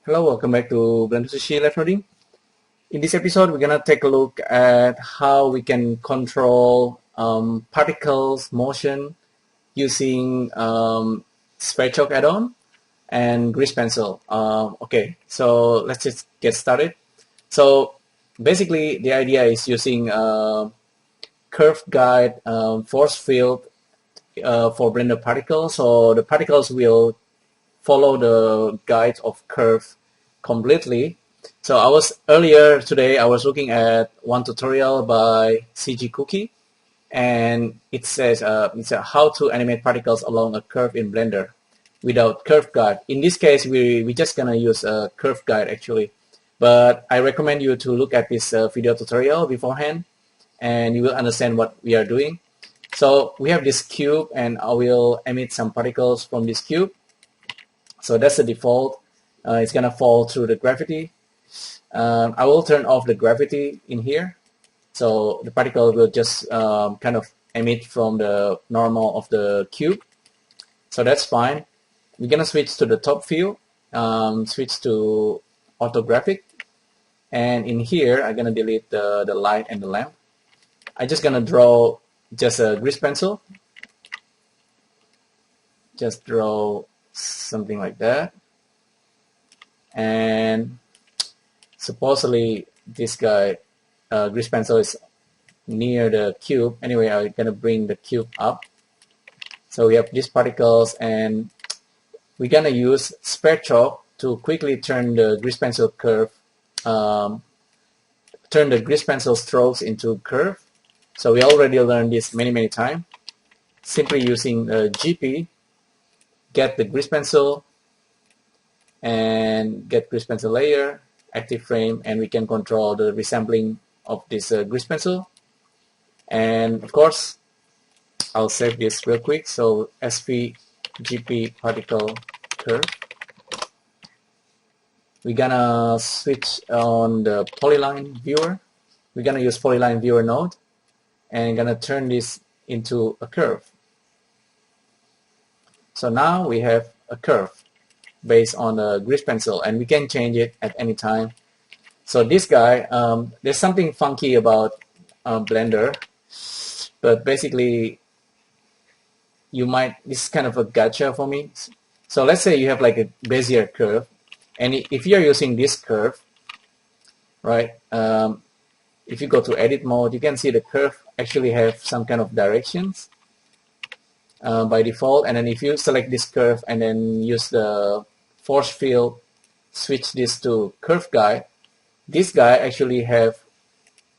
Hello, welcome back to Blender Sushi LIVENODING. In this episode, we're gonna take a look at how we can control particles motion using Sverchok Add-On and Grease Pencil. Okay, so let's just get started. So basically, the idea is using curve guide force field for Blender particles. So the particles will follow the guides of curve completely. So earlier today I was looking at one tutorial by CG Cookie, and it says it's how to animate particles along a curve in Blender without curve guide. In this case, we just gonna use a curve guide actually, but I recommend you to look at this video tutorial beforehand, and you will understand what we are doing. So we have this cube, and I will emit some particles from this cube. So that's the default. It's gonna fall through the gravity. I will turn off the gravity in here, so the particle will just kind of emit from the normal of the cube. So that's fine. We're gonna switch to the top view, switch to orthographic, and in here I'm gonna delete the light and the lamp. I'm just gonna draw just a grease pencil. Just draw something like that, and supposedly this guy grease pencil is near the cube. Anyway, I'm gonna bring the cube up, so we have these particles, and we're gonna use Sverchok to quickly turn the grease pencil curve, turn the grease pencil strokes into curve. So we already learned this many times. Simply using GP, get the grease pencil and get grease pencil layer, active frame, and we can control the resampling of this grease pencil. And of course, I'll save this real quick. So SV GP particle curve. We're gonna switch on the polyline viewer. We're gonna use polyline viewer node, and gonna turn this into a curve. So now we have a curve based on a grease pencil, and we can change it at any time. So this guy, there's something funky about Blender, but basically this is kind of a gotcha for me. So let's say you have like a Bezier curve, and if you're using this curve, right, if you go to edit mode, you can see the curve actually have some kind of directions by default. And then if you select this curve and then use the force field, switch this to curve guide, this guy actually have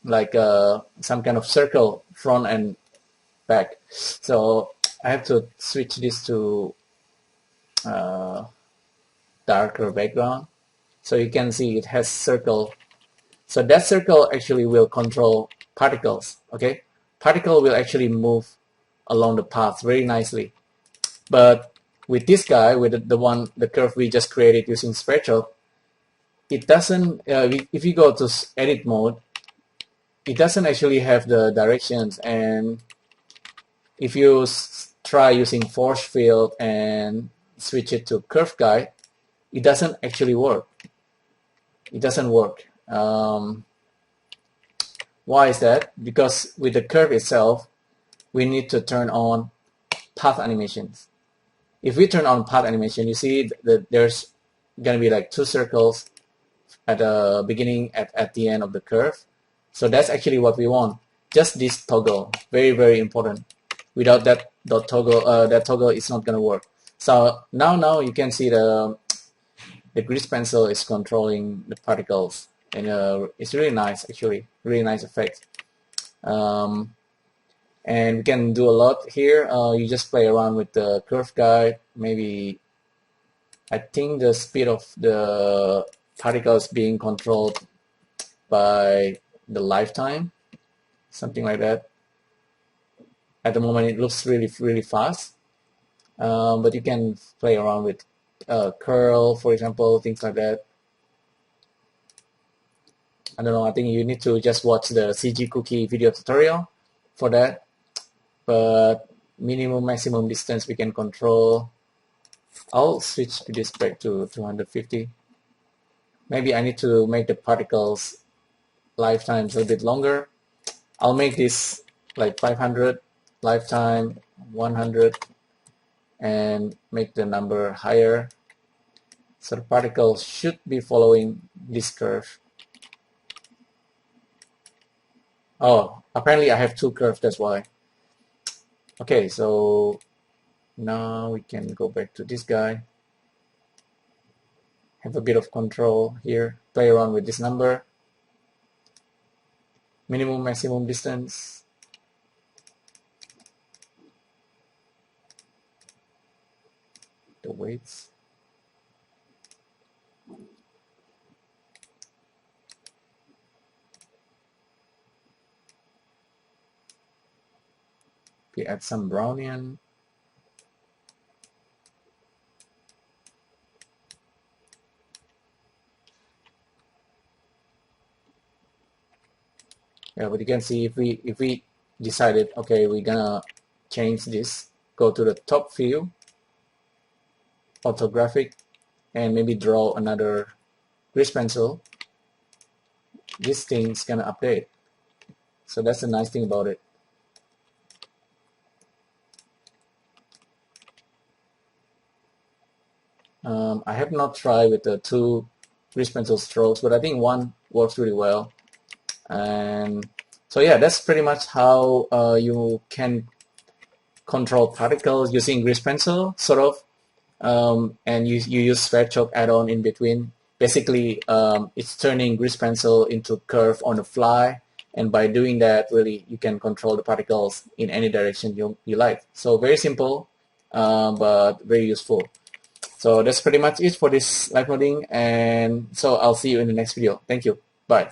like some kind of circle front and back. So I have to switch this to darker background, so you can see it has circle. So that circle actually will control particles. Okay, particle will actually move along the path very nicely. But with this guy, with the curve we just created using Sverchok, it doesn't. If you go to edit mode, it doesn't actually have the directions. And if you try using force field and switch it to curve guide, it doesn't actually work. It doesn't work. Why is that? Because with the curve itself, we need to turn on path animations. If we turn on path animation, you see that there's gonna be like two circles at the beginning, at the end of the curve. So that's actually what we want. Just this toggle, very important. Without that toggle is not gonna work. So now you can see the grease pencil is controlling the particles, and it's really nice actually, really nice effect. And we can do a lot here. You just play around with the curve guide. Maybe I think the speed of the particles being controlled by the lifetime, something like that. At the moment it looks really fast, but you can play around with curl, for example, things like that. I don't know, I think you need to just watch the CG Cookie video tutorial for that. But maximum distance we can control. I'll switch this back to 250. maybe I need to make the particles lifetimes a little bit longer. I'll make this like 500, lifetime 100, and make the number higher. So the particles should be following this curve. Oh, apparently I have two curves, that's why. Okay, so now we can go back to this guy. Have a bit of control here. Play around with this number. Minimum, maximum distance. The weights. We add some Brownian. Yeah, but you can see if we decided, okay, we're gonna change this, go to the top view, orthographic, and maybe draw another grease pencil, this thing's gonna update. So that's the nice thing about it. I have not tried with the two grease pencil strokes, but I think one works really well. And so yeah, that's pretty much how you can control particles using grease pencil, sort of. And you use Sverchok Add-On in between. Basically, it's turning grease pencil into curve on the fly, and by doing that, really, you can control the particles in any direction you like. So very simple, but very useful. So that's pretty much it for this live coding, and so I'll see you in the next video. Thank you. Bye.